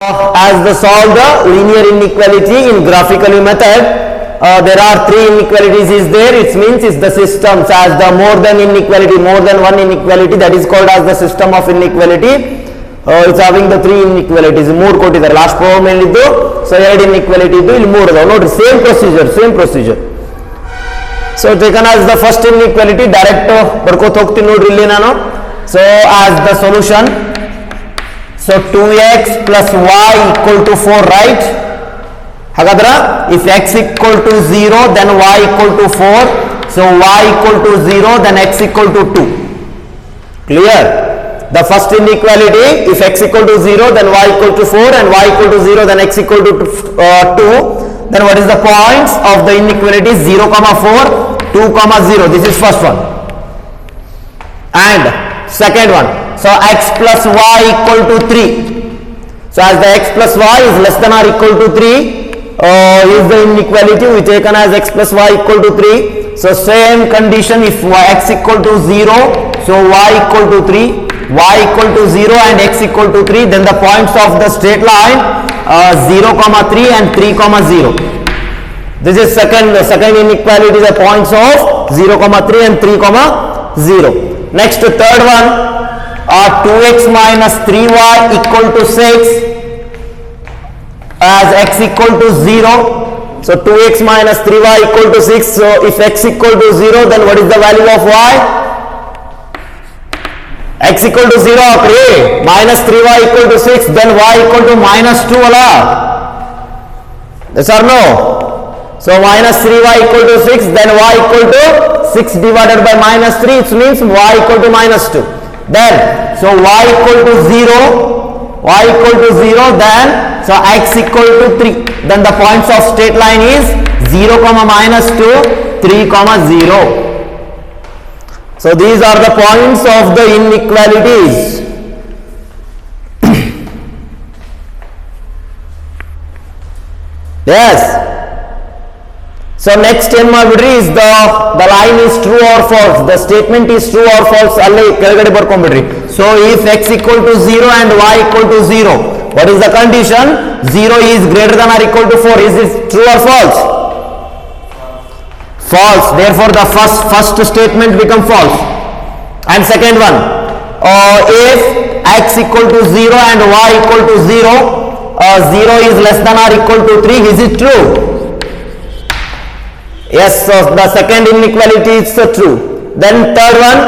As the solve the linear inequality in graphically method, there are three inequalities is there. It means it's the systems as the more than inequality, more than one inequality, that is called as the system of inequality. It's having the three inequalities. More ಕೊಟ್ಟಿದ್ದಾರೆ last problem ಹೇಳಿದ್ದು. So ಎರಡು inequality ಇದ್ದು ಇಲ್ಲಿ ಮೂರು ಅದಾವ ನೋಡ್ರಿ. Same procedure. So taken as the first inequality direct ಬರ್ಕೋತ ಹೋಗ್ತೀನಿ ನೋಡ್ರಿ ಇಲ್ಲಿ ನಾನು. So as the solution, so 2x plus y equal to 4, right? ಹಾಗಾದ್ರೆ if x equal to 0 then y equal to 4, so y equal to 0 then x equal to 2. Clear? The first inequality, if x equal to 0 then y equal to 4 and y equal to 0 then x equal to 2, then what is the points of the inequality? 0, 4, 2, 0. This is first one. And second one, so x plus y equal to 3. So as the x plus y is less than or equal to 3, is the inequality we taken as x plus y equal to 3. So same condition, if x equal to 0, so y equal to 3, y equal to 0 and x equal to 3, then the points of the straight line 0, 3 and 3, 0. This is second inequality, the points of 0, 3 and 3, 0. Next, third one, 2x minus 3y equal to 6 as x equal to 0. So 2x minus 3y equal to 6. So if x equal to 0, then what is the value of y? X equal to 0, okay. Minus 3y equal to 6, then y equal to minus 2, ala? Yes or no? So minus 3y equal to 6, then y equal to 6 divided by minus 3, it means y equal to minus 2. Then, so y equal to 0, then, so x equal to 3. Then the points of straight line is 0, minus 2, 3, 0. So these are the points of the inequalities. Yes. So next is the line is true or false. The statement is true or false. So if x equal to 0 and y equal to 0, what is the condition? 0 is greater than or equal to 4. Is it true or false? False. Therefore the first statement become false. And second one, if x equal to 0 and y equal to 0, 0 is less than or equal to 3, is it true? Yes, so the second inequality is true. Then third one,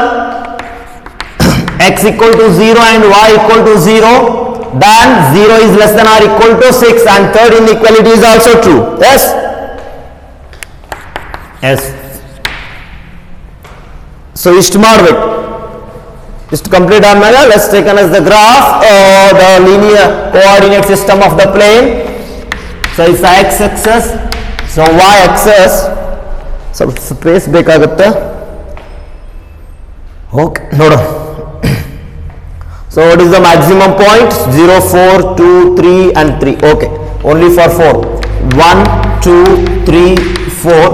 x equal to 0 and y equal to 0, then 0 is less than or equal to 6, and third inequality is also true. Yes? Yes. So ಇಷ್ಟು ಮಾಡಬೇಕು. ಇಷ್ಟು complete ಆದ್ಮೇಲೆ let's take as the graph the linear coordinate system of the plane. So it's the x axis, so y axis. ಸ್ವಲ್ಪ space ಬೇಕಾಗುತ್ತೆ. Okay ನೋಡು. So what is the maximum point? 0, 4, 2, 3 and 3. Okay, only for 4. 1, 2, 3, 4.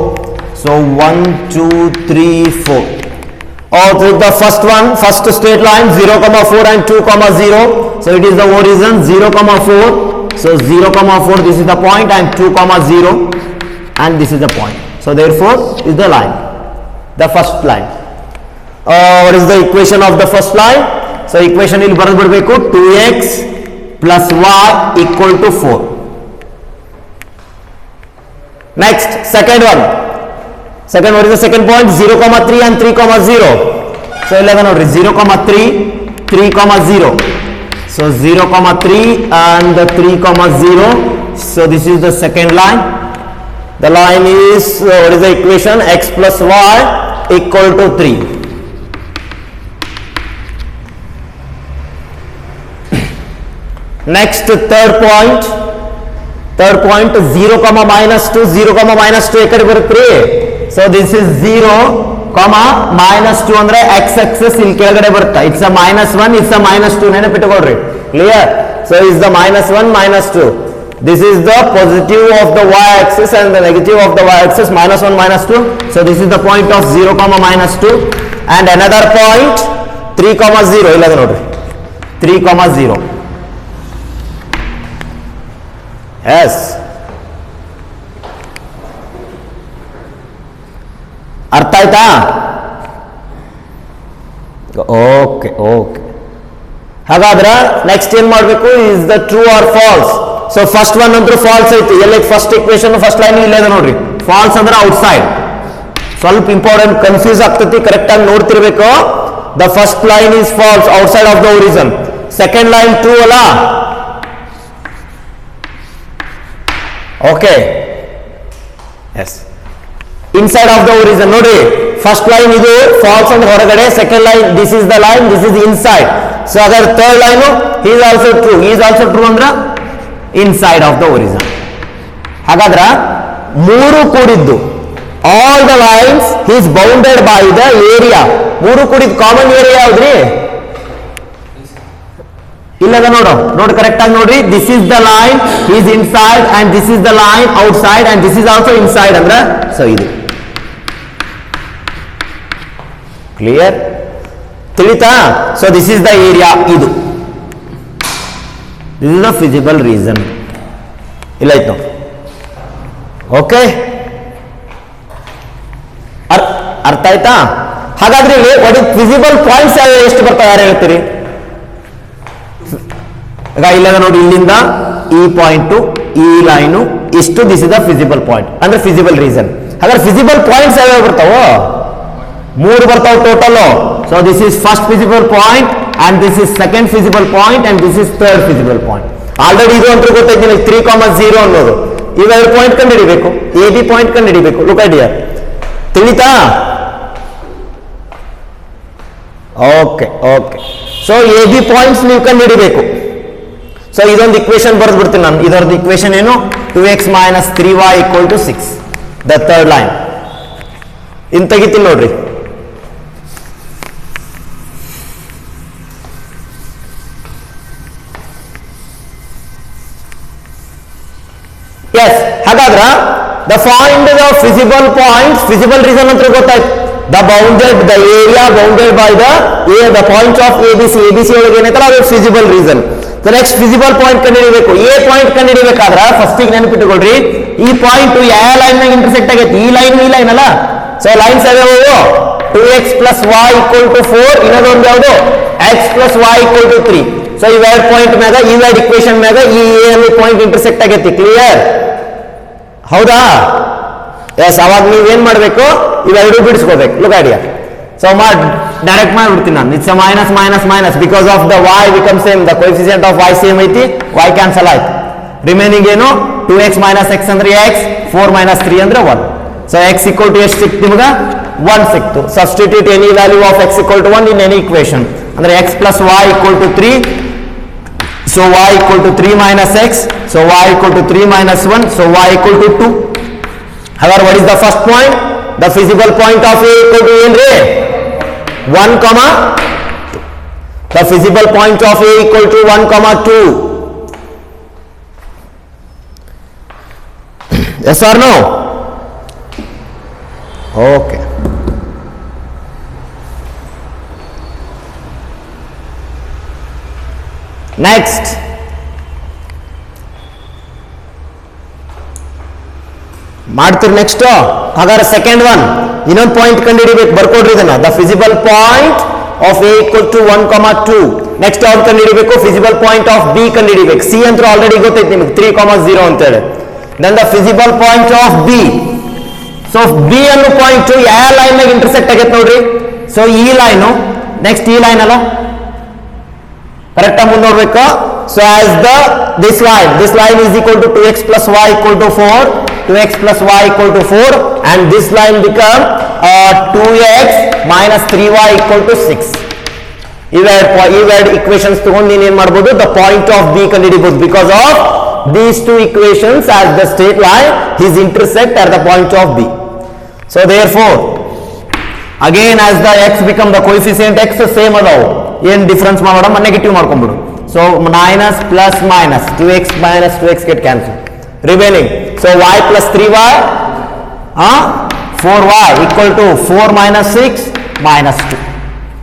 So 1, 2, 3, 4. Or take the first one, first straight line 0, 4 and 2, 0. So it is the origin 0, 4. So 0, 4, this is the point, and 2, 0 and this is the point. So therefore is the line, the first line. What is the equation of the first line? So equation ಇಲ್ಲಿ ಬರೆದ್ಬಿಡಬೇಕು 2x plus y equal to 4. Next, second one. What is the second point? 0, 3 and 3, 0. So 11 ನೋಡ್ರಿ 0, 3, 3, 0. So 0, 3 and 3, 0. So this is the second line. The line is, what is the equation? X plus y equal to 3. Next, third point 0, minus 2, 0, minus 2 ekade barutte. So this is 0, minus 2 andre x axis ಇಲ್ಲಿ ಕೆಳಗಡೆ ಬರುತ್ತೆ. It's a minus 1, it's a minus 2 ನೆನಪಿಟ್ಟುಕೊಳ್ಳ್ರಿ. Clear? So is the minus 1, minus 2. This is the positive of the y axis and the negative of the y axis, minus 1, minus 2. So this is the point of 0, minus 2. And another point 3, 0. 3, 0. S, ಅರ್ಥ ಆಯ್ತಾ? Okay okay. ಹಾಗಾದ್ರೆ next ಏನ್ ಮಾಡಬೇಕು? Is the true or falls. So first one ಅಂದ್ರೆ falls ಐತಿ. ಎಲ್ಲಿ first equation first line ಇಲ್ಲೇ ಇದೆ ನೋಡ್ರಿ. ಫಾಲ್ಸ್ ಅಂದ್ರೆ ಔಟ್ ಸೈಡ್. ಸ್ವಲ್ಪ ಇಂಪಾರ್ಟೆಂಟ್, ಕನ್ಫ್ಯೂಸ್ ಆಗ್ತೈತಿ, ಕರೆಕ್ಟ್ ಆಗಿ ನೋಡ್ತಿರ್ಬೇಕು. The first line is false, outside of the origin. Second line true ಅಲ್ಲ? Okay, yes, inside of the origin. ನೋಡಿ, ಫಸ್ಟ್ ಲೈನ್ ಇದು ಫಾಲ್ಸ್ ಅಂದ್ರೆ ಹೊರಗಡೆ, second line this is the line, this is inside. So ಅದರ third line is also true. Is also true ಅಂದ್ರೆ inside of the origin. ಹಾಗಾದ್ರ ಮೂರು ಕೂಡಿದ್ದು, all the lines is bounded by the area. ಮೂರು ಕೂಡಿದ್ದು common area ಯಾವ್ದ್ರಿ? ಇಲ್ಲದ ನೋಡು, ನೋಡಿ ಕರೆಕ್ಟ್ ಆಗಿ ನೋಡ್ರಿ. This is the line is inside and this is the line outside and this is also inside ಅಂದ್ರೆ ಸೊ ಇದು ಕ್ಲಿಯರ್, ತಿಳಿತಾ? So this is the area, ಇದು this is the feasible region. ಇಲ್ಲ ಆಯ್ತು. Okay, ಅರ್ಥ ಆಯ್ತಾ? ಹಾಗಾದ್ರೆ ಒಡಿ ಫಿಸಿಬಲ್ ಪಾಯಿಂಟ್ಸ್ ಎಷ್ಟು ಬರ್ತಾವೆ ಯಾರು ಹೇಳ್ತೀರಿ? ಈಗ ಇಲ್ಲದ ನೋಡಿ, ಇಲ್ಲಿಂದ ಈ ಪಾಯಿಂಟು, ಈ ಲೈನು ಇಷ್ಟು, this is the feasible point ಅಂದ್ರೆ ಫಿಸಿಬಲ್ ರೀಸನ್. ಹಾಗಾದ್ರೆ ಫಿಸಿಬಲ್ ಪಾಯಿಂಟ್ಸ್ ಯಾವ್ಯಾವ ಬರ್ತಾವೋ? ಮೂರು ಬರ್ತಾವ total. So this is first feasible point and this is second feasible point and this is third feasible point. Already ಇದು ಅಂತ ಗೊತ್ತೈತಿ, 3,0 ಅನ್ನೋದು. ಇವೆರಡು ಪಾಯಿಂಟ್ ಕಂಡು ಹಿಡಿಬೇಕು, ಎ ಬಿ ಪಾಯಿಂಟ್ ಕಂಡು ಹಿಡಿಬೇಕು. ಲುಕ್ ಐಡಿಯಾ, ತಿಳಿತಾ? Okay okay. So A B points ನೀವು ಕಂಡು ಹಿಡಿಬೇಕು. ಸೊ ಇದೊಂದು ಇಕ್ವೇಶನ್ ಬರೆದು ಬಿಡ್ತೀನಿ ನಾನು. ಇದರದ್ದು ಇಕ್ವೇಶನ್ ಏನು? 2x - 3y = 6. The third line ಇನ್ ತೆಗಿತೀನಿ ನೋಡ್ರಿ. ಎಸ್, ಹಾಗಾದ್ರ the find the feasible points, feasible region ಅಂತ ಗೊತ್ತಾಯ್ತು. The bounded, the area bounded by the point of A B C. A B C ಒಳಗೆ ಏನೈತಲ್ಲ ಅದು feasible region. Next feasible point ಕಂಡುಹಿಡಿಬೇಕು. ಎ ಪಾಯಿಂಟ್ ಕಂಡುಹಿಡಿಬೇಕಾದ್ರೆ ಫಸ್ಟ್ ನೆನಪಿಟ್ಟುಕೊಳ್ರಿ, ಈ ಪಾಯಿಂಟ್ ಯಾವ ಲೈನ್ ನಾಗ ಇಂಟರ್ಸೆಕ್ಟ್ ಆಗೈತಿ? ಈ ಲೈನ್, ಈ ಲೈನ್ ಅಲ್ಲ. ಸೊ ಲೈನ್ಸ್ ಯಾವ್ಯಾವು? 2x + y = 4. ಇನ್ನೊಂದು ಯಾವುದು? x + y = 3. ಸೊ ಇವೆರಡು ಪಾಯಿಂಟ್ ಮ್ಯಾಗ, ಇವೆರಡು ಇಕ್ವೇಶನ್ ಮ್ಯಾಗ ಈ ಪಾಯಿಂಟ್ ಇಂಟರ್ಸೆಕ್ಟ್ ಆಗೈತಿ. ಕ್ಲಿಯರ್? ಹೌದಾ? ಎಸ್. ಅವಾಗ ನೀವೇನ್ ಮಾಡ್ಬೇಕು? ಇವೆರಡು ಬಿಡಿಸ್ಕೋಬೇಕು. Look idea. ಸೊ ಡೈರೆಕ್ಟ್ ಮಾಡಿಬಿಡ್ತೀನಿ ನಾನು. It's minus minus minus because of the y become same. The coefficient of y same ಐತಿ, y ಕ್ಯಾನ್ಸಲ್ ಆಯ್ತು. ರಿಮೈನಿಂಗ್ ಏನು? 2x - x ಅಂದ್ರೆ x, 4 - 3 ಅಂದ್ರೆ 1. ಸೊ x = ಎಷ್ಟು ಸಿಕ್ತು ನಿಮ್ಗೆ? 1 ಸಿಕ್ತು. Substitute any value of x = 1 in any equation. ಅಂದ್ರೆ x + y = 3. So y = 3 - x. So y = 3 - 1. So y = 2. However, what is the first point? The physical point of A = ಏನ್ರಿ? 1, 2. The physical point of A = 1, 2. Yes or no? Okay. Next. ಮಾಡ್ತೀರಿ next. ಹಾಗಾದ್ರೆ second one ಇನ್ನೊಂದು point ಕಂಡುಹಿಡಿಬೇಕು. ಬರ್ಕೊಡ್ರಿ ಇದನ್ನ. The feasible point of A = 1, 2. Next ಯಾವ್ದು ಕಂಡುಹಿಡಿಬೇಕು? Feasible point of B ಕಂಡುಹಿಡಿಬೇಕು. ಸಿ ಅಂತ ಆಲ್ರೆಡಿ ಗೊತ್ತೈತಿ ನಿಮ್ಗೆ, 3, 0 ಅಂತೇಳಿ. Then the feasible point of B. So B ಅನ್ನೋ ಪಾಯಿಂಟ್ ಯಾವ ಲೈನ್ ನಾಗ ಇಂಟರ್ಸೆಕ್ಟ್ ಆಗೈತೆ ನೋಡ್ರಿ. ಸೊ ಈ ಲೈನು ನೆಕ್ಸ್ಟ್ ಈ ಲೈನ್ ಅಲ್ಲ, ಕರೆಕ್ಟ್ ಆಗಿ ಮುಂದೆ ನೋಡ್ಬೇಕು. So as the this line is equal to 2x + y = 4. 2x + y = 4 and this line become 2x - 3y = 6. ಇವೆರಡು ಇಕ್ವೇಶನ್ಸ್ ತಗೊಂಡು ನೀನು ಏನ್ ಮಾಡ್ಬೋದು? ದ ಪಾಯಿಂಟ್ ಆಫ್ ಬಿ ಕಂಡುಹಿಡಿಬಹುದು. Because of these two equations as the straight line is intersect at the point of B. So therefore again as the x become the coefficient x same adavu, ಏನು difference ಮಾಡೋಣ? Negative ಮಾಡ್ಕೊಂಡ್ಬಿಡು. So minus plus minus 2x - 2x get cancelled. Remaining, so y + 3y 4y = 4 - 6 - 2.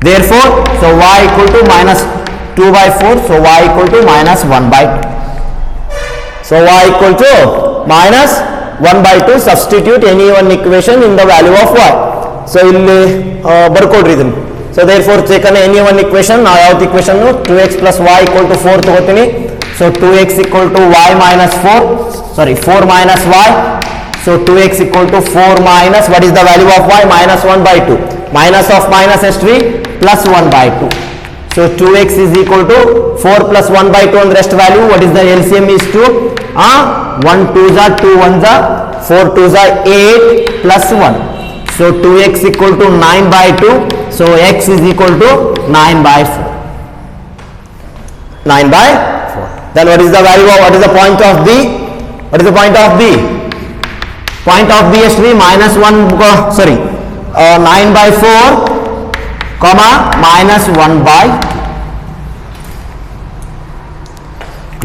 Therefore, so y = -2/4. So y = -1/2. So So y equal to minus 1 by 2. Substitute any one equation in the value of y. So ಇಲ್ಲಿ ಬರ್ಕೊಡ್ರಿ ಇದನ್ನು. So therefore take any one equation. ನಾವು ಯಾವ್ದು equation 2x plus y equal to 4 ತಗೋತೀನಿ. So 2x equal to y minus 4. Sorry, 4 minus y. So 2x equal to 4 minus, what is the value of y? Minus 1 by 2. Minus of minus has to be plus 1 by 2. So 2x is equal to 4 plus 1 by 2 on the rest value. What is the LCM is 2? 1 2s are 2 1s are 4 2s are 8 plus 1. So 2x equal to 9 by 2. So x is equal to 9 by 4. 9 by 4. Then what is the value of, what is the point of B? What is the point of B? Point of B has to be minus 1, 9 by 4, comma, minus 1 by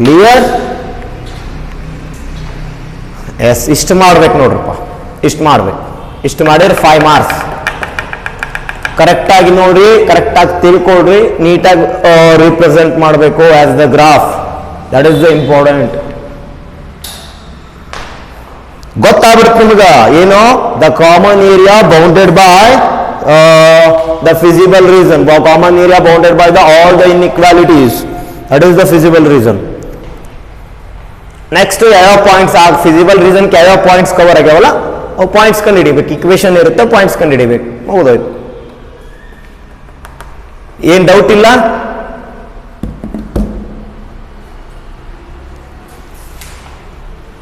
2. Clear? Yes, ಇಷ್ಟು ಮಾಡ್ಬೇಕು ನೋಡ್ರಪ್ಪ, ಇಷ್ಟು ಮಾಡ್ಬೇಕು, ಇಷ್ಟು ಮಾಡಿದ್ರೆ 5 marks. ಕರೆಕ್ಟಾಗಿ ನೋಡ್ರಿ, ಕರೆಕ್ಟಾಗಿ ತಿಳ್ಕೊಳ್ರಿ, ನೀಟಾಗಿ ರಿಪ್ರೆಸೆಂಟ್ ಮಾಡಬೇಕು as the graph. That is the important. ಗೊತ್ತಾಗ್ಬಿಡುತ್ತೆ ನಿಮ್ಗೆ ಏನು, the common area bounded by the feasible reason, common area bounded by all the inequalities. That is the feasible reason. Next ಯಾವ ಪಾಯಿಂಟ್ಸ್ ಆ feasible reason ಗೆ ಯಾವ points cover ಆಗ್ಯಾವಲ್ಲ ಅವು points ಕಂಡು ಹಿಡಿಬೇಕು. ಇಕ್ವೇಶನ್ ಇರುತ್ತೆ, ಪಾಯಿಂಟ್ಸ್ ಕಂಡು ಹಿಡಿಬೇಕು. ಹೌದಾಯ್ತು, ಏನ್ ಡೌಟ್ ಇಲ್ಲ?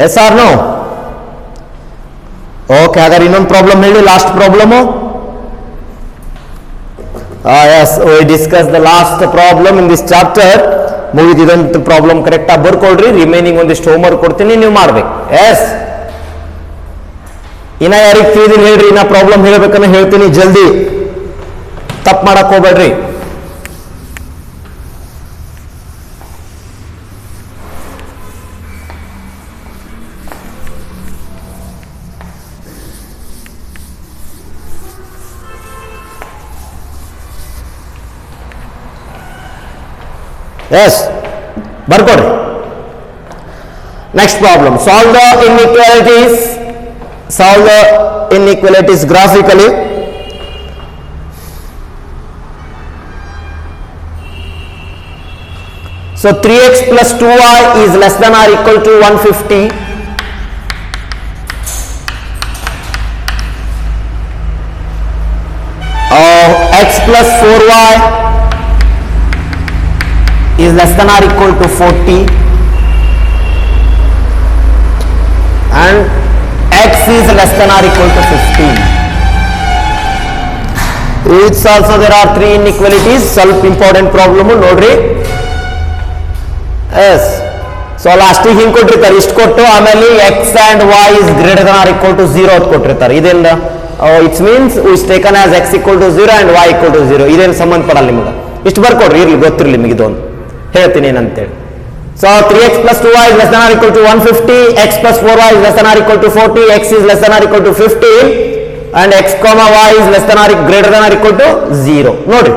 S or no? ಓಕೆ, ಹಾಗಾದ್ರೆ ಇನ್ನೊಂದು ಪ್ರಾಬ್ಲಮ್ ಹೇಳಿ, last problem. Yes, we discussed the last problem in this chapter. ಮುಗಿದು ಇದೊಂದು ಪ್ರಾಬ್ಲಮ್ ಕರೆಕ್ಟ್ ಆಗಿ ಬರ್ಕೊಳ್ರಿ, ರಿಮೈನಿಂಗ್ ಒಂದಿಷ್ಟು ಹೋಮ್ವರ್ಕ್ ಕೊಡ್ತೀನಿ, ನೀವು ಮಾಡ್ಬೇಕು. ಎಸ್, ಇನ್ನ ಯಾರಿಗೆ ತಿಳಿದಿಲ್ಲ ಹೇಳ್ರಿ, ಇನ್ನ ಪ್ರಾಬ್ಲಮ್ ಹೇಳ್ಬೇಕನ್ನ ಹೇಳ್ತೀನಿ, ಜಲ್ದಿ ತಪ್ಪು ಮಾಡಕ್ ಹೋಗ್ಬೇಡ್ರಿ. Yes, ಬರ್ಕೊಡ್ರಿ. Next problem, solve the inequalities graphically. So 3x plus 2y is less than or equal to 150. X plus 4y is less than or equal to 40, and x is less than or equal to 15. It's also there are 3 inequalities. Self important problem nodri. Yes, so last hinge ಕೊಟ್ಟಿರ್ತಾರೆ, ಇಷ್ಟು ಕೊಟ್ಟು ಆಮೇಲೆ x and y is greater than or equal to 0 ಅಂತ ಕೊಟ್ಟಿರ್ತಾರೆ. ಇದೇನು it means is taken as x equal to 0 and y equal to 0. ಇದೇನು ಸಂಬಂಧ ಪಡಲ್ಲ ನಿಮಗೆ, ಇಷ್ಟು ಬರ್ಕೊಡ್ರಿ, ಇರ್ಲಿ ಗೊತ್ತಿರಲಿ ನಿಮಗೆ, ಇದೊಂದು ಹೇಳ್ತೀನಿ ಏನಂತೇಳಿ. So 3x plus 2y is less than or equal to 150, x plus 4y is less than or equal to 40, x is less than or equal to 15, and x comma y is less than or greater than or equal to 0. ನೋಡ್ರಿ,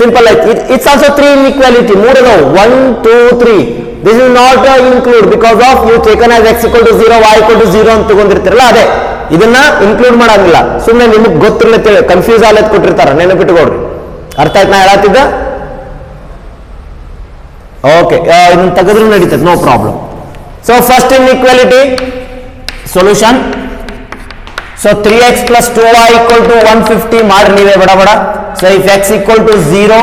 simple ಆಯ್ತು. It's also 3 inequality, 3 ಅದಾವು, 1 2 3. This is not include because of you taken as x equal to 0, y equal to 0 ಅಂತ ತಗೊಂಡಿರ್ತಿರಲ್ಲ, ಅದೇ ಇದನ್ನ include ಮಾಡಂಗಿಲ್ಲ. ಸುಮ್ಮನೆ ನಿಮಗೆ ಗೊತ್ತಿರಲಿ, ಕನ್ಫ್ಯೂಸ್ ಆಗಲಿ ಕೊಟ್ಟಿರ್ತಾರೆ, ನೆನಪಿಟ್ಟುಕೊಡ್ರಿ. ಅರ್ಥ ಆಯ್ತು ನಾ ಹೇಳತ್ತಿದ್ದ? ಓಕೆ, ಇದನ್ನು ತೆಗೆದ್ರು ನಡೀತದೆ, no problem. So first inequality solution. So 3x plus 2y equal to 150 ಮಾಡ್ರಿ ನೀವೇ ಬಡ ಬಡ. So if x equal to 0,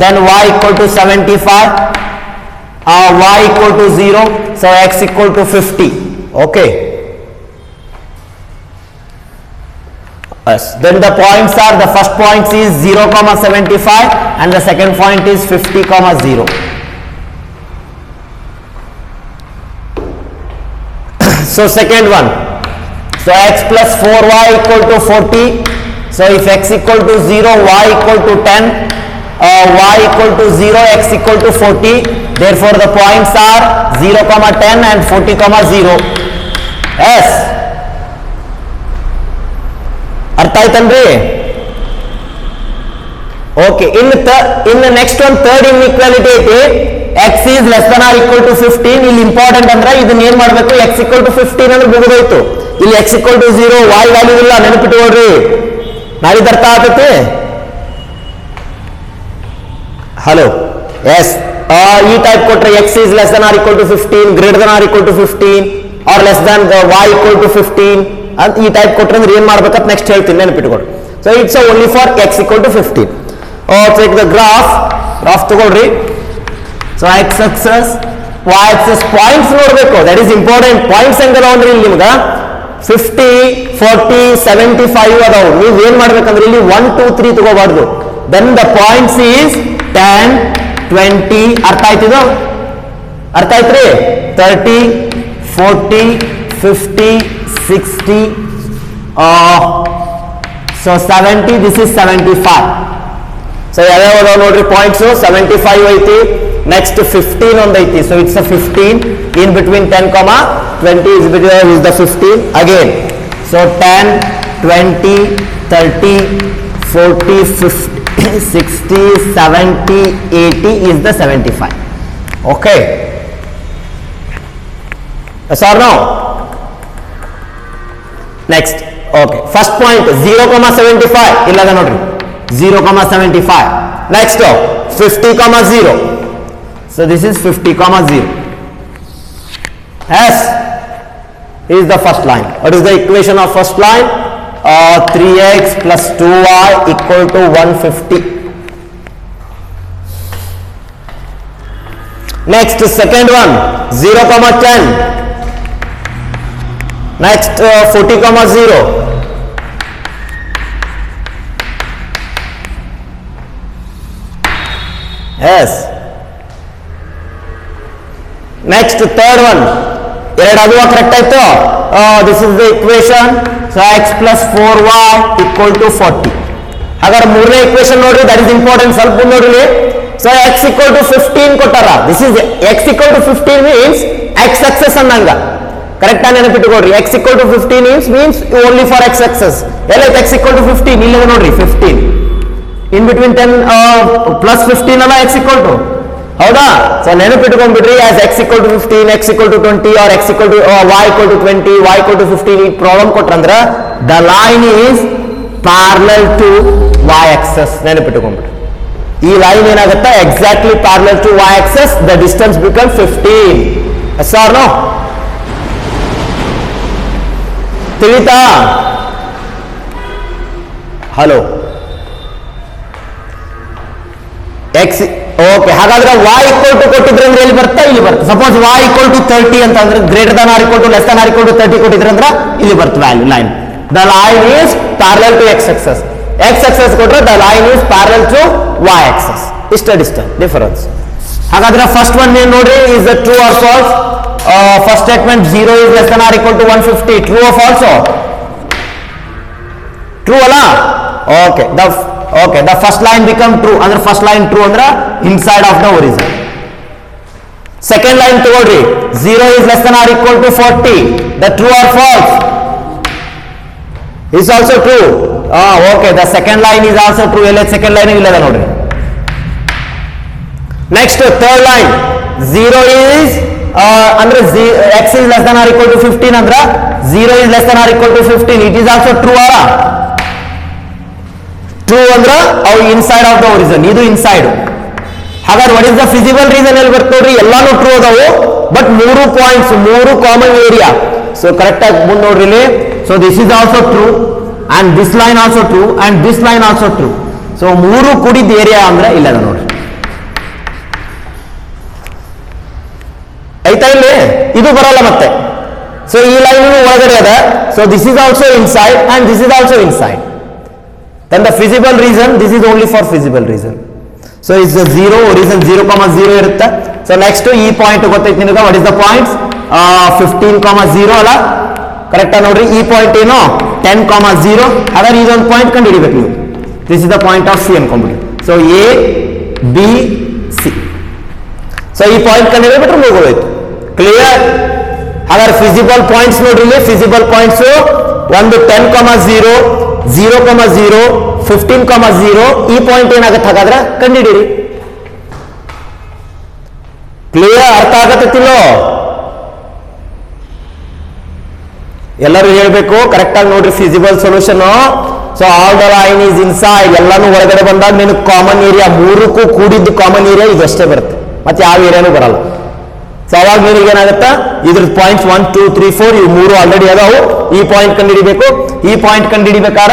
then y equal to 75, y equal to 0, so x equal to 50. Okay. Yes. Then the points are, the first point is 0, 75 and the second point is 50, 0. So second one, so x plus 4y equal to 40. So if x equal to 0, y equal to 10, y equal to 0, x equal to 40. Therefore the points are 0, 10 and 40, 0. Yes. ಅರ್ಥ ಆಯ್ತನ್ರಿ? Okay, ಇನ್ನು next ಒಂದು third inequality ಐತಿ. x is less than or equal to 15. ಇಲ್ಲಿ important ಅಂದ್ರೆ ಇದನ್ನ ಏನ್ ಮಾಡಬೇಕು, x equal to 15 ಅಂದ್ರೆ ಮುಗಿದೋಯ್ತು. ಇಲ್ಲಿ x equal to 0 y value ಇಲ್ಲ, ನೆನಪಿಟ್ಟುಕೊಳ್ರಿ. ನಾಳಿದ ಅರ್ಥ ಆಗ್ತೈತಿ? Hello, yes. ಈ ಟೈಪ್ ಕೊಟ್ರೆ x is less than or equal to 15, greater than or equal to 15 or less than y equal to 15 ಅಂತ ಈ ಟೈಪ್ ಕೊಟ್ರೆ ಅಂದ್ರೆ ಏನ್ ಮಾಡ್ಬೇಕಂತ ನೆಕ್ಸ್ಟ್ ಹೇಳ್ತೀನಿ, ನೆನಪಿಟ್ಕೊಳ್ರಿ. So it's only for x equal to 15. Take the graph ತಗೊಳ್ರಿ. So x axis y axis points ನೋಡ್ಬೇಕು, ದಟ್ ಈಸ್ ಇಂಪಾರ್ಟೆಂಟ್. ಪಾಯಿಂಟ್ಸ್ ಹೆಂಗದ ಅಂದ್ರೆ ಇಲ್ಲಿ ನಿಮ್ಗೆ 50 40 75 ಅದಾವು. ನೀವು ಏನ್ ಮಾಡ್ಬೇಕಂದ್ರೆ ಇಲ್ಲಿ 1 2 3 ತಗೋಬಾರ್ದು. Then the points is 10 20. ಅರ್ಥ ಆಯ್ತಿದು? ಅರ್ಥ ಆಯ್ತ್ರಿ? 30 40 50 60 ಸೊ 70. This is 75. ಸೊ ಯಾವ್ಯಾವ ನೋಡ್ರಿ ಪಾಯಿಂಟ್ಸ್. 75 ಐತಿ, ನೆಕ್ಸ್ಟ್ 15 ಒಂದ್ ಐತಿ. So it's 15 in between 10, 20 is the 15 again. So 10 20 30 40 50 60 70 80 is the 75. Okay, yes or no? Next, okay, first point 0,75 illada nodri 0,75. Next 50,0. so this is 50,0. S is the first line. What is the equation of first line? 3x plus 2y equal to 150. Next, second one 0,10. Next 40,0. Yes. Next, third one. ಎರಡು correct ಆಯ್ತು. This is the equation. So x plus 4y equal to 40. ಹಾಗಾದ್ರೆ ಮೂರನೇ equation ನೋಡ್ರಿ, that is important. ಸ್ವಲ್ಪ ನೋಡ್ರಿ. So X equal to 15 ಕೊಟ್ಟಾರ. This is x equal to 15 means x axis ಅನ್ನಂಗ. Correct ಆಗಿ ನೆನಪಿಟ್ಟುಕೊಡ್ರಿ. X equal to 15 means only for x axis. ಎಲ್ಲೈತೆ ಎಕ್ಸ್ ಈಕ್ವಲ್ ಟು 15? ಇಲ್ಲ ನೋಡ್ರಿ, 15 ಇನ್ ಬಿಟ್ವೀನ್ 10 ಪ್ಲಸ್ 15 ಅಲ್ಲ ಎಕ್ಸ್ ಈಕ್ವಲ್ ಟು. ಹೌದಾ? ಸೊ ನೆನಪಿಟ್ಕೊಂಡ್ಬಿಟ್ರಿ. As x equal to 15, x equal to 20 or x equal to y equal to 20, y equal to 15 ಈ problem ಕೊಟ್ರಂದ್ರ the line is parallel to y axis. ನೆನಪಿಟ್ಕೊಂಡ್ಬಿಟ್ರಿ. ಈ line ಏನಾಗುತ್ತೆ, exactly parallel to y axis. The distance become 15. Yes or no? ತಿಳಿತಾ? Hello, x. Okay, ಹಾಗಾದ್ರೆ y equal to ಕೊಟ್ಟಿದ್ರೆ ಅಂದ್ರೆ ಎಲ್ಲಿ ಬರ್ತಾ? ಇಲ್ಲಿ ಬರುತ್ತೆ. ಸಪೋಸ್ y ಈಕ್ವಲ್ ಟು 30 ಅಂತ ಅಂದ್ರೆ greater than or equal to less than or equal to 30 ಕೊಟ್ಟಿದ್ರೆ ಅಂದ್ರೆ ಇಲ್ಲಿ ಬರುತ್ತೆ value line. The line is parallel to x axis. X axis ಕೊಟ್ರೆ the line is parallel to y axis. ಇಷ್ಟ difference. ಹಾಗಾದ್ರೆ first one ಏನ್ ನೋಡ್ರಿ, is the true or false? First statement 0 is less than or equal to 150. True or false? True ಅಲ್ಲ? Okay, the first line become true. ಅಂದ್ರೆ first line true ಅಂದ್ರೆ inside of the origin. Second line ತಗೊಳ್ರಿ, 0 is less than or equal to 40. The true or false? Is also true. Okay, the second line is also true. ಎಲ್ಲ second line ಇಲ್ಲ ನೋಡ್ರಿ. Next, third line 0 is ಅಂದ್ರೆ x is less than or equal to 15 ಅಂದ್ರೆ 0 is less than or equal to 15. It is also true ಅಲ್ಲ? True ಅಂದ್ರೆ ಅವು inside of the origin, ಇದು inside. ಹಾಗಾದ್ರೆ what is the feasible reason ಎಲ್ಲಿ ಬರ್ತದೆ ನೋಡ್ರಿ? ಎಲ್ಲಾನು ಟ್ರೂ ಅದಾವು, but 3 points, 3 common area. So correct ಆಗಿ ಮುಂದೆ ನೋಡ್ರಿ ಇಲ್ಲಿ. So this is also true and this line also true and this line also true. So 3 ಕೂಡಿದ ಏರಿಯಾ ಅಂದ್ರೆ ಇಲ್ಲ ನೋಡ್ರಿ. ಆಯ್ತಾ? ಇಲ್ಲಿ ಇದು ಬರಲ್ಲ ಮತ್ತೆ. ಸೊ ಈ ಲೈನ್ ಒಳಗಡೆ ಅದ. So this is also inside and this is also inside. Then the feasible reason, this is only for feasible reason. So it's a 0, origin 0,0 ಇರುತ್ತೆ. So next ಈ ಪಾಯಿಂಟ್ ಗೊತ್ತೈತಿ ನಿಮಗೆ. what is the points? 15,0 ಅಲ್ಲ? Correct ಆಗಿ ನೋಡ್ರಿ. ಈ point ಏನು? 10,0. ಹಾಗಾದ್ರೆ ಇದೊಂದು ಪಾಯಿಂಟ್ ಕಂಡು ಹಿಡಿಬೇಕು ನೀವು. This is the point of C ಅನ್ಕೊಂಡ್ಬಿಡಿ. So A B C. So ಈ ಪಾಯಿಂಟ್ ಕಂಡು ಹಿಡಿಬಿಟ್ರೆ ಮುಗಿದೋಯ್ತು. ಕ್ಲಿಯರ್? ಹಾಗಾದ್ರೆ ಫಿಸಿಬಲ್ ಪಾಯಿಂಟ್ಸ್ ನೋಡ್ರಿ. ಫಿಸಿಬಲ್ ಪಾಯಿಂಟ್ಸ್ ಒಂದು 10,0 0,0 15,0. ಈ ಪಾಯಿಂಟ್ ಏನಾಗುತ್ತೆ ಹಾಗಾದ್ರೆ ಕಂಡುಹಿಡಿಯಿರಿ. ಕ್ಲಿಯರ್? ಅರ್ಥ ಆಗತ್ತಿಲ್ಲೋ? ಎಲ್ಲರೂ ಹೇಳ್ಬೇಕು, ಕರೆಕ್ಟ್ ಆಗಿ ನೋಡ್ರಿ. Feasible solution. So all the line is inside, ಎಲ್ಲಾನು ಒಳಗಡೆ ಬಂದಾಗ ನಿನಗೆ ಕಾಮನ್ ಏರಿಯಾ, ಮೂರಕ್ಕೂ ಕೂಡಿದ್ದು ಕಾಮನ್ ಏರಿಯಾ ಇದಷ್ಟೇ ಬರುತ್ತೆ, ಮತ್ತೆ ಯಾವ ಏರಿಯಾನು ಬರಲ್ಲ. ಸೊ ಅವಾಗ ನಿನಗೆ ಏನಾಗುತ್ತಾ, ಇದ್ರ ಪಾಯಿಂಟ್ಸ್ 1 2 3 4 ಇವು ಮೂರು ಆಲ್ರೆಡಿ ಅದಾವು. ಈ ಪಾಯಿಂಟ್ ಕಂಡುಹಿಡಿಬೇಕು. ಈ ಪಾಯಿಂಟ್ ಕಂಡುಹಿಡಿಬೇಕಾರ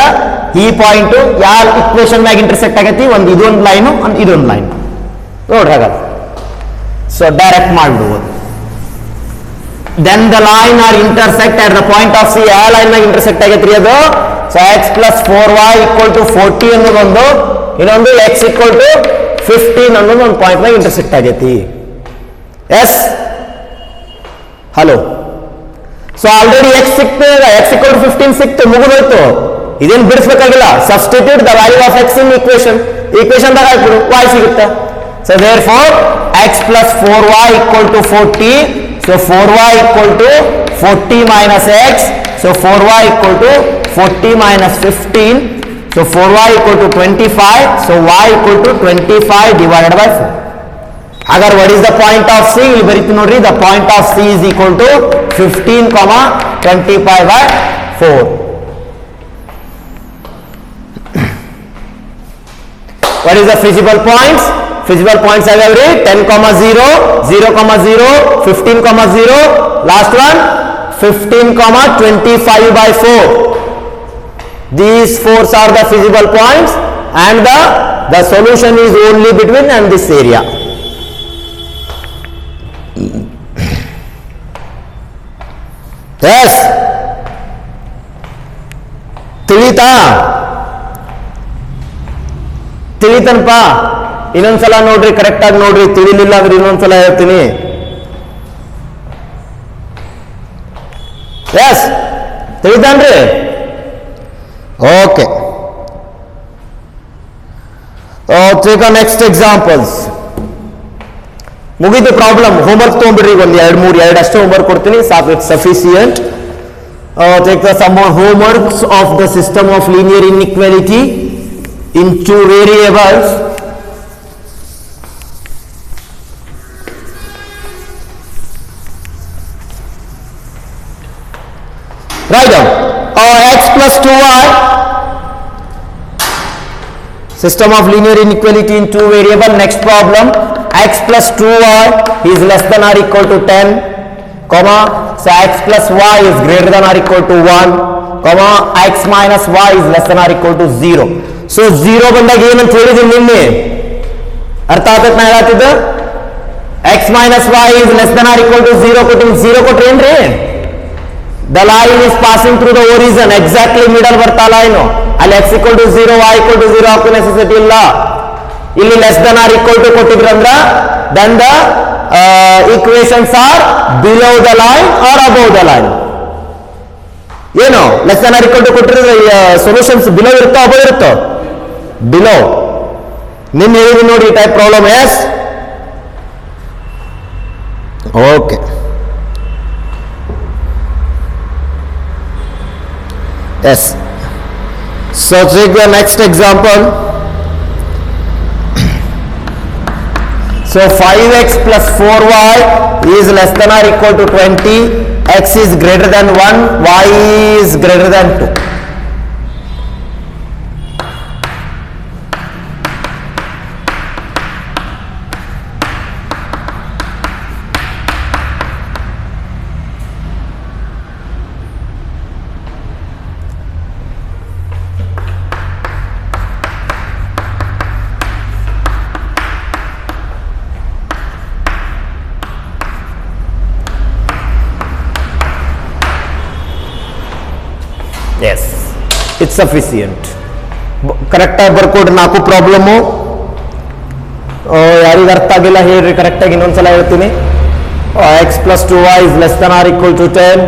ಈ ಪಾಯಿಂಟ್ ಯಾವ ಇಕ್ವೇಶನ್ ಮ್ಯಾಗ ಇಂಟರ್ಸೆಕ್ಟ್ ಆಗೈತಿ, ಒಂದು ಇದೊಂದು ಲೈನು, ಒಂದು ಇದೊಂದು ಲೈನ್ ನೋಡ್ರಿ. ಹಾಗಾದ್ರೆ ಸೊ ಡೈರೆಕ್ಟ್ ಮಾಡ್ಬಿಡ್ಬೋದು. Then the line are intersect at the point of C. ಯಾವ ಲೈನ್ ಮ್ಯಾಗ ಇಂಟರ್ಸೆಕ್ಟ್ ಆಗೈತ್ರಿ ಅದು? ಸೊ x + 4y = 40 ಅನ್ನೋದೊಂದು, ಇನ್ನೊಂದು x = 15 ಅನ್ನೋದು ಒಂದು ಪಾಯಿಂಟ್ ಮ್ಯಾಗ ಇಂಟರ್ಸೆಕ್ಟ್ ಆಗೈತಿ. Yes, hello. So already x ಸಿಕ್ತು, x = 15 ಸಿಕ್ತು, ಮುಗಿದೋಯ್ತು. ಇದೇನು ಬಿಡಿಸ್ಬೇಕಾಗಿಲ್ಲ. Substitute the value of x in equation ದಾಗ ಹಾಕ್ಬಿಡು, y ಸಿಗುತ್ತೆ. So therefore x + 4y = 40. So 4y = 40 minus x. So 4y = 40 minus 15. So 4y = 25. So y = 25 divided by 4. Agar what is the point of C? ಇಲ್ಲಿ ಬರೀತು ನೋಡ್ರಿ. The point of C is equal to 15, 25 by 4. What is the feasible points? Feasible points are every 10, 0, 0, 0, 15, 0. Last one 15, 25 by 4. These fours are the feasible points, and the solution is only between and this area. Yes, ತಿಳಿತನಪ್ಪ. ಇನ್ನೊಂದ್ಸಲ ನೋಡ್ರಿ, correct ಆಗಿ ನೋಡ್ರಿ. ತಿಳಿಲಿಲ್ಲ ಅಂದ್ರೆ ಇನ್ನೊಂದ್ಸಲ ಹೇಳ್ತೀನಿ. Yes, ತಿಳಿತಾನ್ರಿ? Okay. Take a next examples. ಮುಗಿದು problem. Homework ತೊಗೊಂಡ್ಬಿಡ್ರಿ. ಒಂದು 2 ಅಷ್ಟೇ ಹೋಮ್ವರ್ಕ್ ಕೊಡ್ತೀನಿ, ಸಾಕು. It's sufficient. Take the some homeworks of the system of linear inequality in 2 variables. Write down x + 2y. System of linear inequality in 2 variable. Next problem, x + 2y is less than or equal to 10, comma, so x + y is greater than or equal to 1, comma, x minus y is less than or equal to 0. So 0 ಬಂದಾಗ ಏನಂತ ಹೇಳಿದೀನಿ ನಿನ್ನೆ, ಅರ್ಥ ಆಗತ್ತೆ ನಾ ಹೇಳತ್ತಿದ್ದ? x minus y is less than or equal to 0 ಕೊಟ್ಟು 0 ಕೊಟ್ರೆ ಏನ್ರಿ? The line is passing through the origin, exactly middle ಬರ್ತಾ ಲೈನು. ಅಲ್ಲಿ x = 0, y = 0 ಹಾಕೋ ನೆಸೆಸಿಟಿ ಇಲ್ಲ. ಇಲ್ಲಿ less than or equal to ಕೊಟ್ಟಿದ್ರಂದ್ರ then the equations are below the line or above the line. ಏನು less than or equal to ಕೊಟ್ಟಿದ್ರೆ solutions below ಇರುತ್ತೋ above ಇರುತ್ತೋ? ಬಿಲೋ. ನಿನ್ನೆ ಹೇಳಿದ್ವಿ ನೋಡಿ type problem. Yes, okay. Yes, so take the next example. So 5x + 4y is less than or equal to 20. X is greater than 1, y is greater than 2. Yes, it's sufficient. Correct ಆಗಿ ಬರ್ಕೊಡ್ರಿ 4 problem. ಯಾರಿಗೆ ಅರ್ಥ ಆಗಿಲ್ಲ ಹೇಳ್ರಿ, correct ಆಗಿ ಇನ್ನೊಂದ್ಸಲ ಹೇಳ್ತೀನಿ. x + 2y is less than or equal to 10.